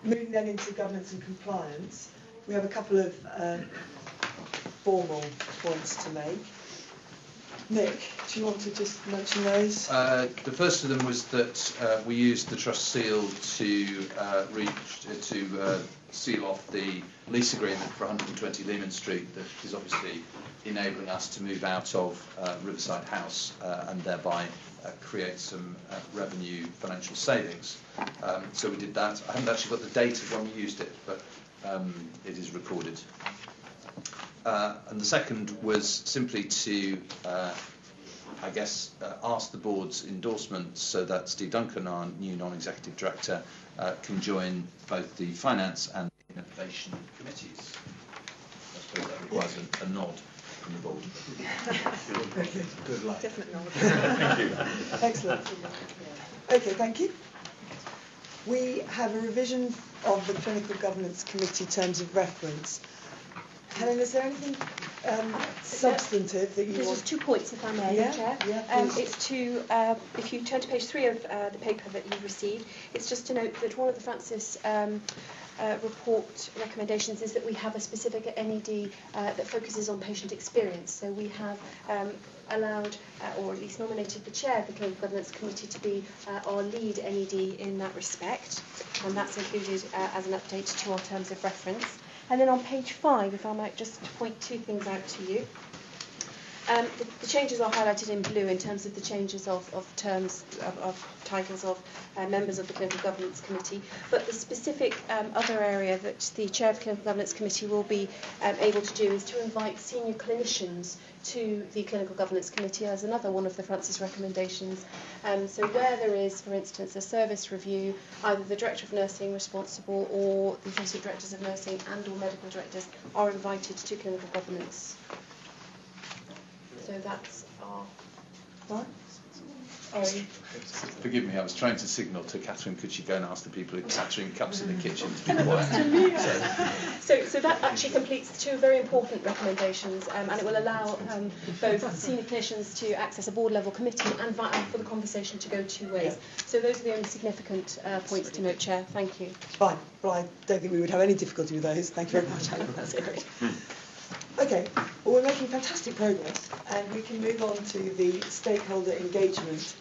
Moving then into governance and compliance, we have a couple of formal points to make. Nick, do you want to just mention those? The first of them was that we used the trust seal to seal off the lease agreement for 120 Lehman Street, that is obviously enabling us to move out of Riverside House and thereby create some revenue financial savings. So we did that. I haven't actually got the date of when we used it, but it is recorded. And the second was simply to, I guess, ask the board's endorsement so that Steve Duncan, our new non-executive director, can join both the finance and innovation committees. I suppose that requires a nod from the board. Good luck. Definite nod. Thank you. Excellent. Okay, thank you. We have a revision of the Clinical Governance Committee terms of reference. Helen, is there anything substantive that you want? There's just 2 points, if I may, Chair. Yeah, it's to, if you turn to page 3 of the paper that you've received, it's just to note that one of the Francis report recommendations is that we have a specific NED that focuses on patient experience. So we have allowed, or at least nominated, the chair of the Clinical Governance Committee to be our lead NED in that respect, and that's included as an update to our terms of reference. And then on page 5, if I might just point 2 things out to you. The changes are highlighted in blue in terms of the changes of terms, of titles of members of the Clinical Governance Committee. But the specific other area that the Chair of the Clinical Governance Committee will be able to do is to invite senior clinicians to the Clinical Governance Committee as another one of the Francis recommendations. So where there is, for instance, a service review, either the Director of Nursing responsible or the Associate Directors of Nursing and or Medical Directors are invited to Clinical Governance. So that's our... Right. Forgive me, I was trying to signal to Catherine, could she go and ask the people clattering cups in the kitchen to be quiet? So that actually completes 2 very important recommendations, and it will allow both senior clinicians to access a board-level committee and for the conversation to go 2 ways. Yeah. So those are the only significant points to note, Chair. Thank you. Fine. Well, I don't think we would have any difficulty with those. Thank you very much, Helen. That's great. Okay, well, we're making fantastic progress, and we can move on to the stakeholder engagement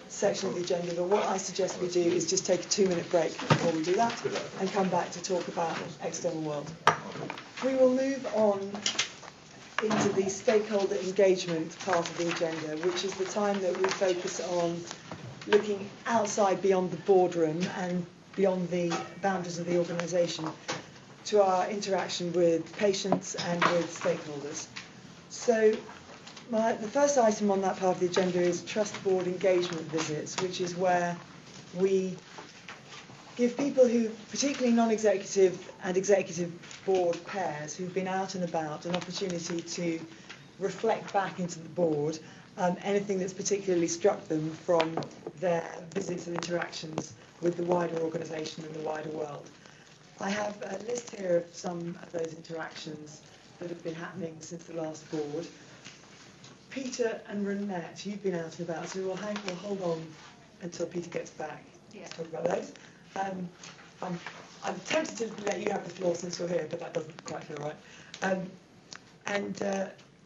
section of the agenda. But what I suggest we do is just take a 2-minute break before we do that and come back to talk about external world. We will move on into the stakeholder engagement part of the agenda, which is the time that we focus on looking outside beyond the boardroom and beyond the boundaries of the organisation to our interaction with patients and with stakeholders. So the first item on that part of the agenda is trust board engagement visits, which is where we give people who, particularly non-executive and executive board pairs who've been out and about, an opportunity to reflect back into the board anything that's particularly struck them from their visits and interactions with the wider organisation and the wider world. I have a list here of some of those interactions that have been happening since the last board. Peter and Renette, you've been out and about, so we'll hold on until Peter gets back to talk about those. I'm tempted to let you have the floor since you're here, but that doesn't quite feel right. And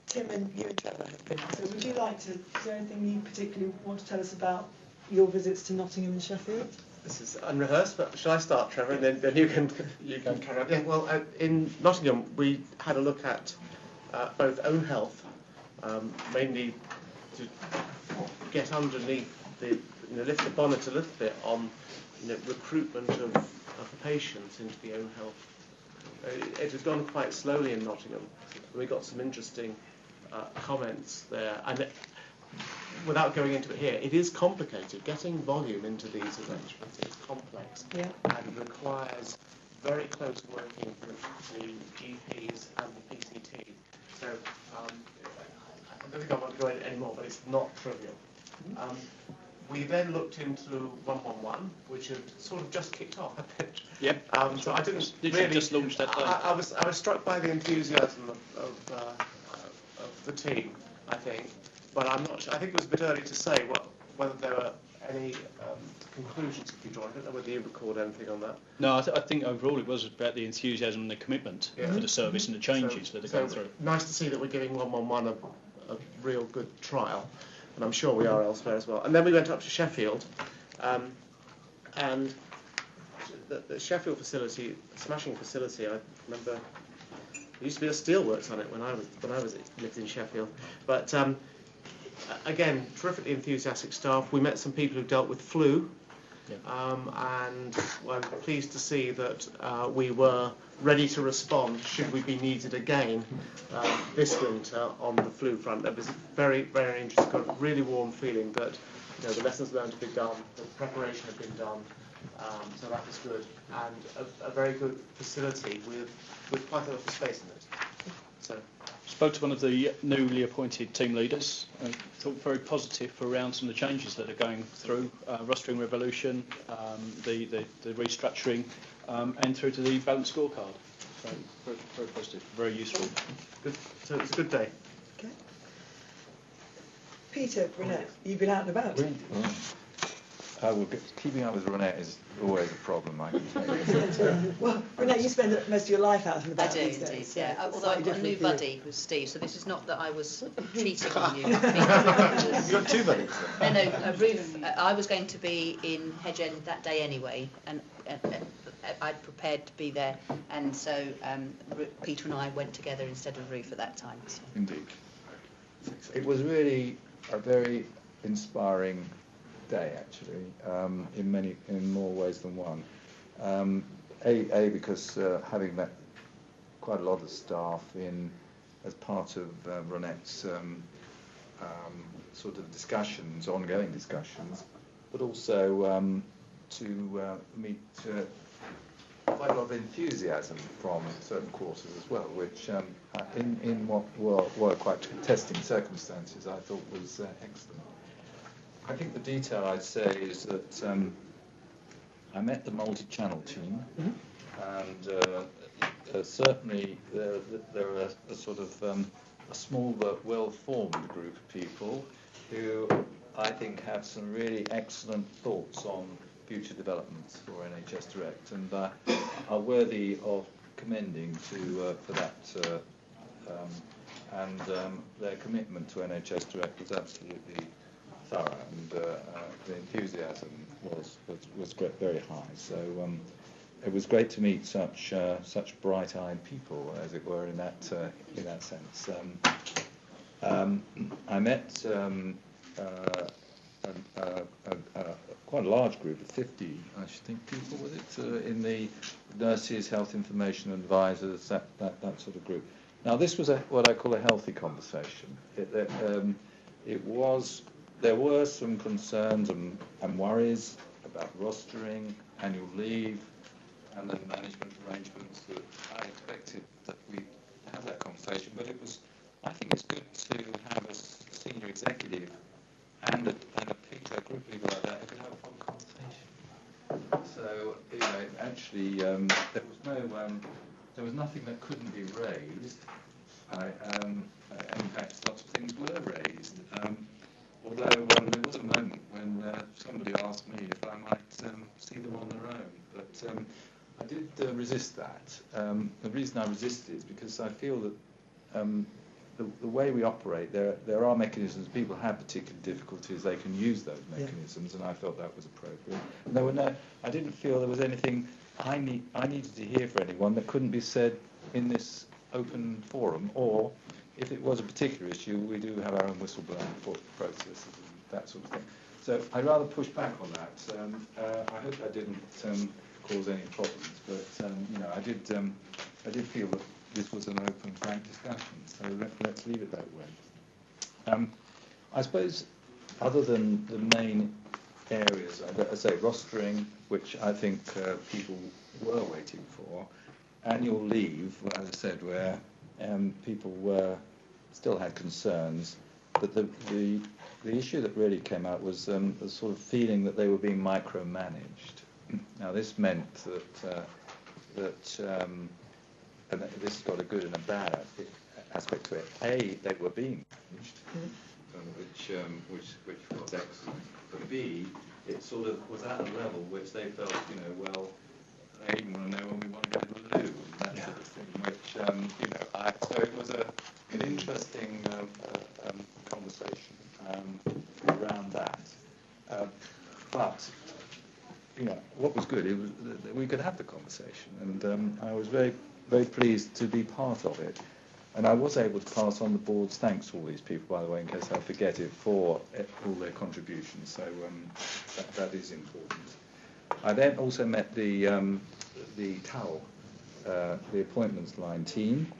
Tim and you and Trevor have been out. So would you like to, is there anything you particularly want to tell us about your visits to Nottingham and Sheffield? This is unrehearsed, but shall I start, Trevor, and then you can carry on. Yeah, well, in Nottingham we had a look at both own health, mainly to get underneath the, lift the bonnet a little bit on, recruitment of patients into the own health. It has gone quite slowly in Nottingham. We got some interesting comments there, and without going into it here, it is complicated. Getting volume into these arrangements is complex and requires very close working with the GPs and the PCT. So I don't think I want to go into it anymore, but it's not trivial. We then looked into 111, which had sort of just kicked off a bit. Yep. So I didn't literally really just launched that. I was struck by the enthusiasm of the team, I think. But I'm not sure. I think it was a bit early to say whether there were any conclusions have you drawn? I don't know whether you record anything on that. No, I think overall it was about the enthusiasm and the commitment for the service and the changes that are going through. Nice to see that we're giving 111 a real good trial, and I'm sure we are elsewhere as well. And then we went up to Sheffield, and the Sheffield facility, smashing facility. I remember there used to be a steelworks on it when I lived in Sheffield, but. Again, terrifically enthusiastic staff. We met some people who dealt with flu, and I'm pleased to see that we were ready to respond should we be needed again this winter on the flu front. There was very, very interesting, got a really warm feeling that the lessons learned had been done, the preparation had been done, so that was good, and a very good facility with quite a lot of space in it. So. Spoke to one of the newly appointed team leaders. I thought very positive around some of the changes that are going through, rostering revolution, the restructuring, and through to the balanced scorecard. So very, very positive, very useful. Good. So it's a good day. Okay. Peter, Brunette, you've been out and about. Well, keeping up with Ronette is always a problem, I can tell you. Well, Brunette, you spend most of your life out and about. I do these indeed, days, yeah. so Although I've got a new different buddy who's Steve, so this is not that I was cheating on you. You've got two buddies. No, Ruth, I was going to be in Hedge End that day anyway, and I'd prepared to be there, and so Peter and I went together instead of Ruth at that time. So. Indeed. It was really a very inspiring day, actually, in more ways than one. Because having met quite a lot of staff as part of Ronette's sort of discussions, ongoing discussions, but also to meet quite a lot of enthusiasm from certain quarters as well, which in what were quite testing circumstances, I thought was excellent. I think the detail I'd say is that I met the multi-channel team, and certainly there are a sort of a small but well-formed group of people who I think have some really excellent thoughts on future developments for NHS Direct, and are worthy of commending for that. And their commitment to NHS Direct was absolutely thorough, and the enthusiasm was great, very high. So it was great to meet such bright-eyed people, as it were, in that sense. I met quite a large group of 50, I should think, people with it, in the nurses, health information advisors, that sort of group. Now, this was what I call a healthy conversation. There were some concerns and worries about rostering, annual leave, and then management arrangements that I expected that we have that conversation. But I think it's good to have a senior executive and a group leader like that who can have a proper conversation. So actually, there was nothing that couldn't be raised. In fact, lots of things were raised. Although there was a moment when somebody asked me if I might see them on their own, but I did resist that. The reason I resisted is because I feel that the way we operate, there are mechanisms. People have particular difficulties; they can use those mechanisms, and I felt that was appropriate. And I didn't feel there was anything I needed to hear for anyone that couldn't be said in this open forum, or if it was a particular issue, we do have our own whistleblowing processes and that sort of thing. So I'd rather push back on that. I hope I didn't cause any problems, but I did feel that this was an open, frank discussion. So let's leave it that way. I suppose, other than the main areas, I say rostering, which I think people were waiting for, annual leave, as I said, where people still had concerns, but the issue that really came out was the sort of feeling that they were being micromanaged. Now, this meant that and this has got a good and a bad aspect to it. A, they were being managed, which was excellent. But B, it sort of was at a level which they felt, you know, well, they even want to know when we want to go to the loo and that sort of thing, which, you know, so it was an interesting conversation around that. But, you know, what was good, it was that we could have the conversation, and I was very, very pleased to be part of it. And I was able to pass on the board's thanks to all these people, by the way, in case I forget it, for all their contributions. So that is important. I then also met the TAL, the appointments line team,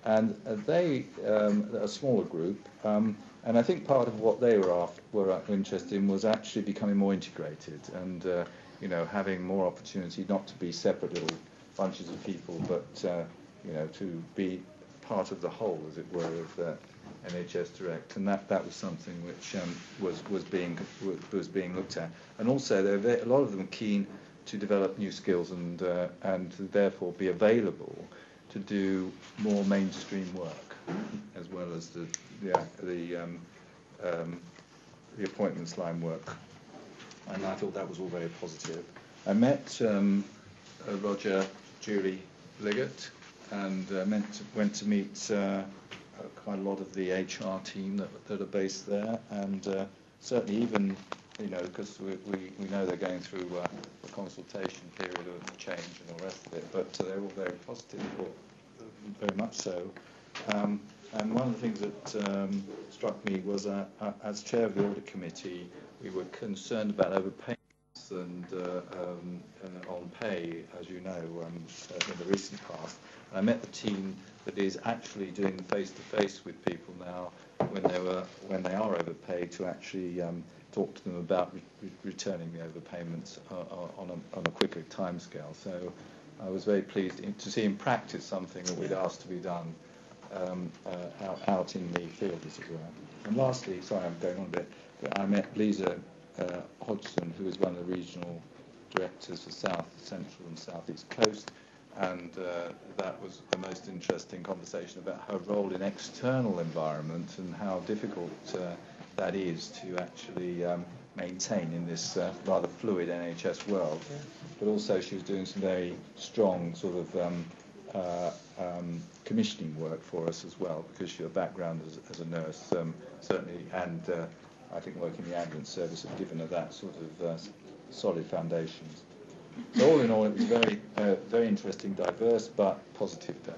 and they a smaller group. And I think part of what they were interested in was actually becoming more integrated and you know, having more opportunity not to be separate little bunches of people, but you know, to be part of the whole, as it were, of NHS Direct, and that was something which was being looked at. And also, a lot of them keen to develop new skills and therefore be available to do more mainstream work, as well as the appointments line work. And I thought that was all very positive. I met Roger, Julie Liggett, and went to meet quite a lot of the HR team that are based there, and certainly even, you know, because we know they're going through a consultation period of change and all the rest of it, but they're all very positive, very much so. And one of the things that struck me was, as chair of the audit committee, we were concerned about overpayments and on pay, as you know, in the recent past. I met the team that is actually doing face-to-face with people now when they are overpaid, to actually talk to them about returning the overpayments on a quicker timescale. So I was very pleased to see in practice something that we'd asked to be done out in the field, as it were. And lastly, sorry, I'm going on a bit, but I met Lisa Hodgson, who is one of the regional directors for South, Central and South East Coast, and that was the most interesting conversation about her role in external environment and how difficult that is to actually maintain in this rather fluid NHS world. Yeah. But also she was doing some very strong sort of commissioning work for us as well, because her background as a nurse certainly, and I think working in the ambulance service have given her that sort of solid foundations. So all in all, it was a very interesting, diverse, but positive day.